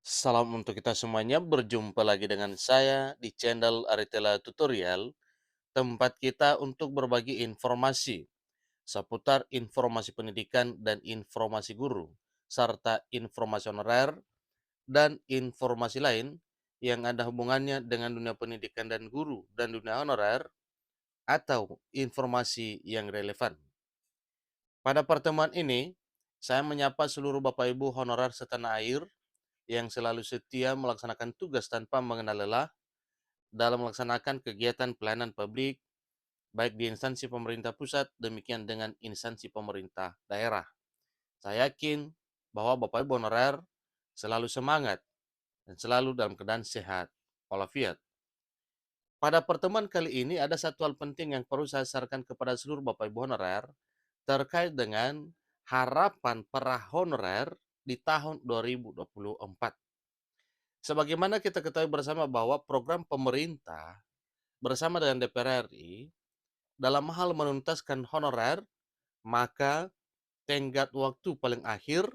Salam untuk kita semuanya, berjumpa lagi dengan saya di channel Aritela Tutorial, tempat kita untuk berbagi informasi seputar informasi pendidikan dan informasi guru, serta informasi honorer dan informasi lain yang ada hubungannya dengan dunia pendidikan dan guru dan dunia honorer atau informasi yang relevan. Pada pertemuan ini, saya menyapa seluruh Bapak Ibu honorer setanah air yang selalu setia melaksanakan tugas tanpa mengenal lelah dalam melaksanakan kegiatan pelayanan publik, baik di instansi pemerintah pusat, demikian dengan instansi pemerintah daerah. Saya yakin bahwa Bapak Ibu honorer selalu semangat dan selalu dalam keadaan sehat walafiat. Pada pertemuan kali ini ada satu hal penting yang perlu saya sarankan kepada seluruh Bapak Ibu honorer terkait dengan harapan para honorer di tahun 2024. Sebagaimana kita ketahui bersama bahwa program pemerintah bersama dengan DPR RI dalam hal menuntaskan honorer, maka tenggat waktu paling akhir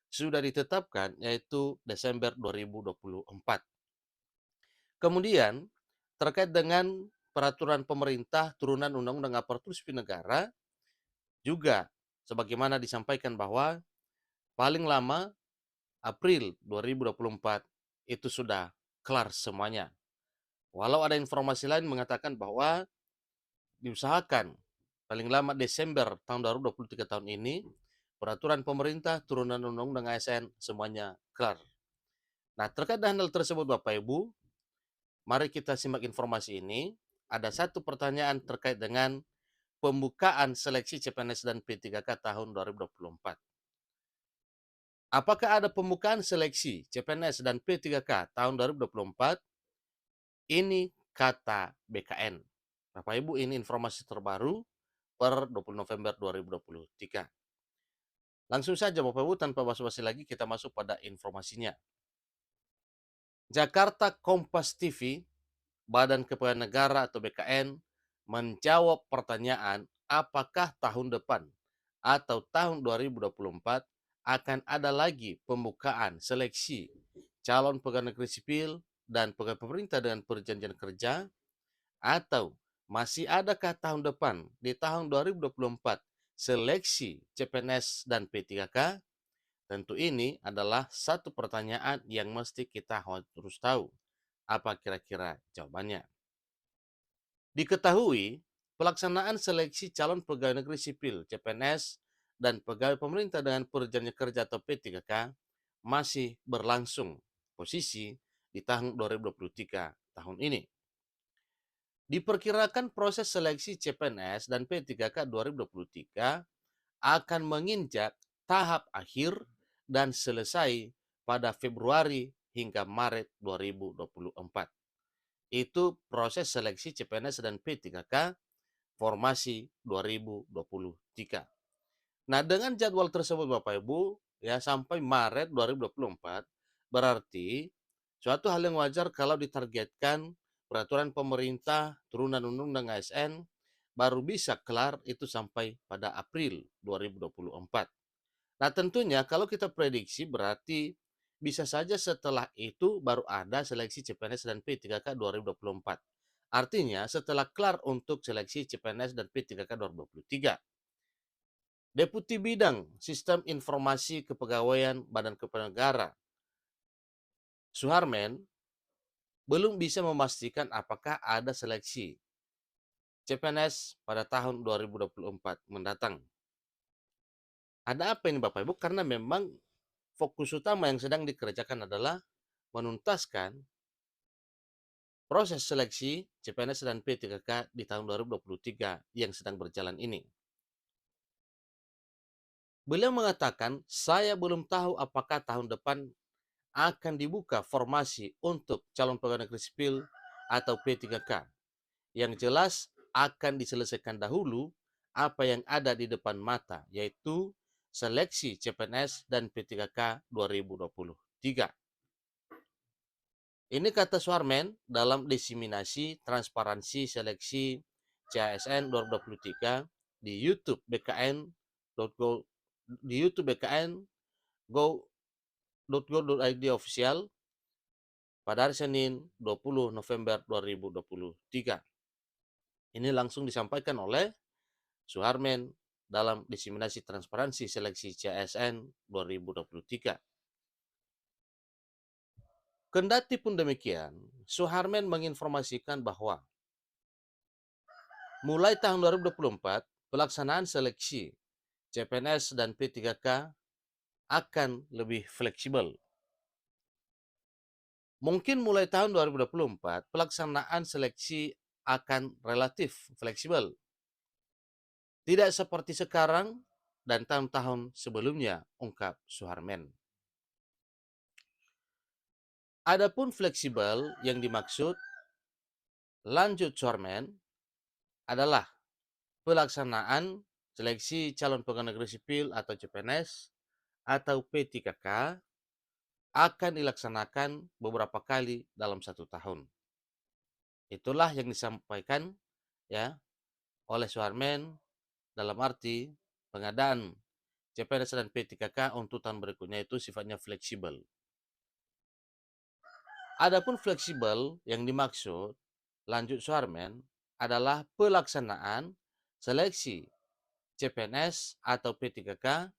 sudah ditetapkan, yaitu Desember 2024. Kemudian, terkait dengan peraturan pemerintah turunan Undang-Undang Aparatur Sipil Negara, juga sebagaimana disampaikan bahwa paling lama April 2024 itu sudah kelar semuanya. Walau ada informasi lain mengatakan bahwa diusahakan paling lama Desember tahun 2023 tahun ini, peraturan pemerintah turunan undang-undang ASN semuanya kelar. Nah, terkait dengan hal tersebut Bapak Ibu, mari kita simak informasi ini. Ada satu pertanyaan terkait dengan pembukaan seleksi CPNS dan P3K tahun 2024. Apakah ada pembukaan seleksi CPNS dan P3K tahun 2024? Ini kata BKN. Bapak Ibu, ini informasi terbaru per 20 November 2023. Langsung saja Bapak Ibu, tanpa basa-basi lagi kita masuk pada informasinya. Jakarta Kompas TV, Badan Kepegawaian Negara atau BKN, menjawab pertanyaan apakah tahun depan atau tahun 2024 akan ada lagi pembukaan seleksi calon pegawai negeri sipil dan pegawai pemerintah dengan perjanjian kerja, atau masih adakah tahun depan di tahun 2024 seleksi CPNS dan P3K? Tentu ini adalah satu pertanyaan yang mesti kita harus tahu. Apa kira-kira jawabannya? Diketahui, pelaksanaan seleksi calon pegawai negeri sipil CPNS dan pegawai pemerintah dengan perjanjian kerja atau P3K masih berlangsung posisi di tahun 2023 tahun ini. Diperkirakan proses seleksi CPNS dan P3K 2023 akan menginjak tahap akhir dan selesai pada Februari hingga Maret 2024. Itu proses seleksi CPNS dan P3K formasi 2023. Nah, dengan jadwal tersebut Bapak Ibu, ya sampai Maret 2024, berarti suatu hal yang wajar kalau ditargetkan peraturan pemerintah turunan undang-undang ASN baru bisa kelar itu sampai pada April 2024. Nah, tentunya kalau kita prediksi berarti bisa saja setelah itu baru ada seleksi CPNS dan P3K 2024. Artinya setelah kelar untuk seleksi CPNS dan P3K 2023. Deputi Bidang Sistem Informasi Kepegawaian Badan Kepegawaian Negara Suharmen belum bisa memastikan apakah ada seleksi CPNS pada tahun 2024 mendatang. Ada apa ini Bapak Ibu? Karena memang fokus utama yang sedang dikerjakan adalah menuntaskan proses seleksi CPNS dan P3K di tahun 2023 yang sedang berjalan ini. Beliau mengatakan, saya belum tahu apakah tahun depan akan dibuka formasi untuk calon pegawai negeri sipil atau P3K. Yang jelas akan diselesaikan dahulu apa yang ada di depan mata, yaitu seleksi CPNS dan P3K 2023. Ini kata Suharmen dalam diseminasi transparansi seleksi CASN 2023 di YouTube BKN.go di YouTube BKN go.go.id official pada hari Senin 20 November 2023. Ini langsung disampaikan oleh Suharmen dalam diseminasi transparansi seleksi CSN 2023. Kendati pun demikian, Suharmen menginformasikan bahwa mulai tahun 2024, pelaksanaan seleksi CPNS dan P3K akan lebih fleksibel. Mungkin mulai tahun 2024, pelaksanaan seleksi akan relatif fleksibel. Tidak seperti sekarang dan tahun-tahun sebelumnya, ungkap Suharmen. Adapun fleksibel yang dimaksud, lanjut Suharmen, adalah pelaksanaan seleksi calon pegawai negeri sipil atau CPNS atau P3K akan dilaksanakan beberapa kali dalam 1 tahun. Itulah yang disampaikan ya oleh Suharmen dalam arti pengadaan CPNS dan P3K untuk tahun berikutnya itu sifatnya fleksibel. Adapun fleksibel yang dimaksud, lanjut Suharmen, adalah pelaksanaan seleksi CPNS atau P3K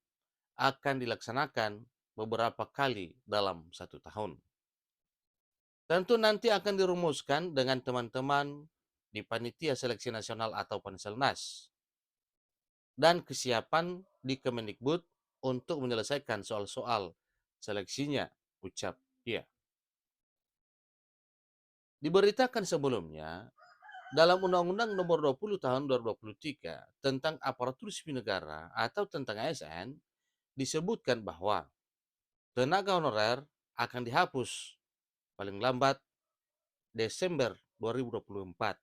akan dilaksanakan beberapa kali dalam 1 tahun. Tentu nanti akan dirumuskan dengan teman-teman di Panitia Seleksi Nasional atau Panselnas dan kesiapan di Kemendikbud untuk menyelesaikan soal-soal seleksinya, ucap dia. Diberitakan sebelumnya, dalam Undang-Undang Nomor 20 Tahun 2023 tentang Aparatur Sipil Negara atau tentang ASN, disebutkan bahwa tenaga honorer akan dihapus paling lambat Desember 2024.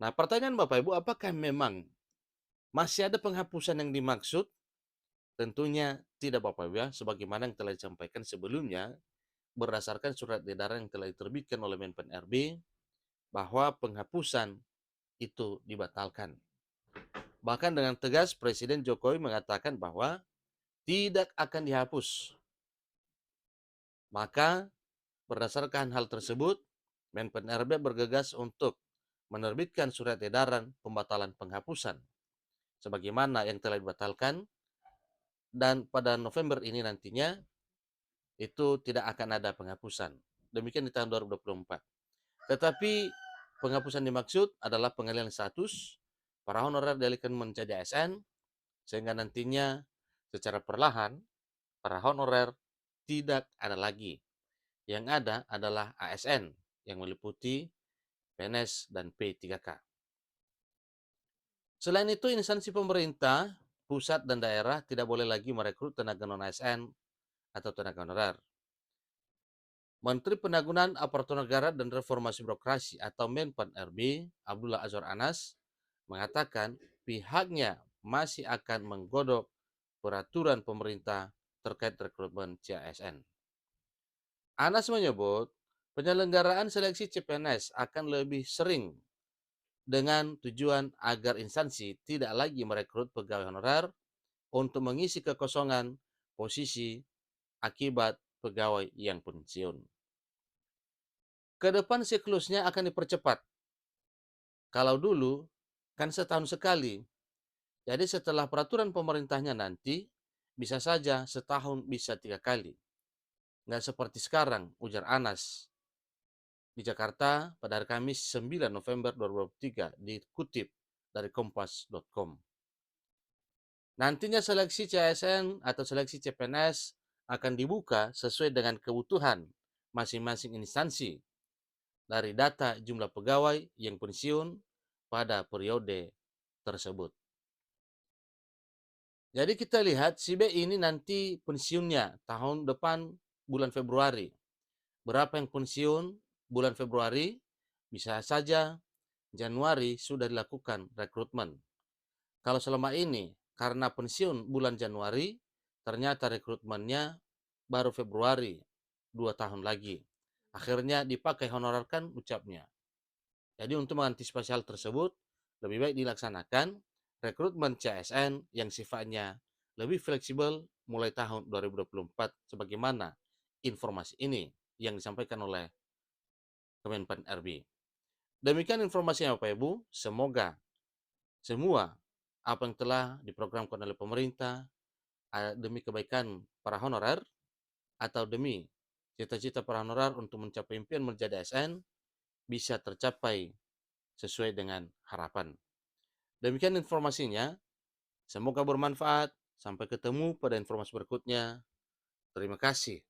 Nah, pertanyaan Bapak Ibu, apakah memang masih ada penghapusan yang dimaksud? Tentunya tidak Bapak Ibu ya, sebagaimana yang telah disampaikan sebelumnya, berdasarkan surat edaran yang telah diterbitkan oleh Menpan RB, bahwa penghapusan itu dibatalkan. Bahkan dengan tegas Presiden Jokowi mengatakan bahwa tidak akan dihapus. Maka berdasarkan hal tersebut, Menpan RB bergegas untuk menerbitkan surat edaran pembatalan penghapusan sebagaimana yang telah dibatalkan, dan pada November ini nantinya itu tidak akan ada penghapusan. Demikian di tahun 2024. Tetapi penghapusan dimaksud adalah pengalihan status para honorer dialihkan menjadi ASN, sehingga nantinya secara perlahan para honorer tidak ada lagi. Yang ada adalah ASN yang meliputi PNS dan P3K. Selain itu, instansi pemerintah, pusat dan daerah tidak boleh lagi merekrut tenaga non-ASN atau tenaga honorer. Menteri Penanggulangan Aparatur Negara dan Reformasi Birokrasi atau Menpan RB, Abdullah Azwar Anas, mengatakan pihaknya masih akan menggodok peraturan pemerintah terkait rekrutmen CASN. Anas menyebut penyelenggaraan seleksi CPNS akan lebih sering dengan tujuan agar instansi tidak lagi merekrut pegawai honorer untuk mengisi kekosongan posisi akibat pegawai yang pensiun. Ke depan siklusnya akan dipercepat. Kalau dulu kan setahun sekali. Jadi setelah peraturan pemerintahnya nanti bisa saja setahun bisa 3 kali. Nggak seperti sekarang, ujar Anas di Jakarta pada hari Kamis 9 November 2023 dikutip dari kompas.com. Nantinya seleksi CASN atau seleksi CPNS akan dibuka sesuai dengan kebutuhan masing-masing instansi dari data jumlah pegawai yang pensiun pada periode tersebut. Jadi kita lihat si B ini nanti pensiunnya tahun depan bulan Februari. Berapa yang pensiun bulan Februari? Bisa saja Januari sudah dilakukan rekrutmen. Kalau selama ini karena pensiun bulan Januari, ternyata rekrutmennya baru Februari 2 tahun lagi. Akhirnya dipakai honorer kan ucapnya. Jadi untuk mengantisipasi hal tersebut, lebih baik dilaksanakan rekrutmen CSN yang sifatnya lebih fleksibel mulai tahun 2024 sebagaimana informasi ini yang disampaikan oleh Kemenpan RB. Demikian informasinya Bapak Ibu, semoga semua apa yang telah diprogramkan oleh pemerintah demi kebaikan para honorer atau demi cita-cita para honorer untuk mencapai impian menjadi ASN bisa tercapai sesuai dengan harapan. Demikian informasinya, semoga bermanfaat. Sampai ketemu pada informasi berikutnya. Terima kasih.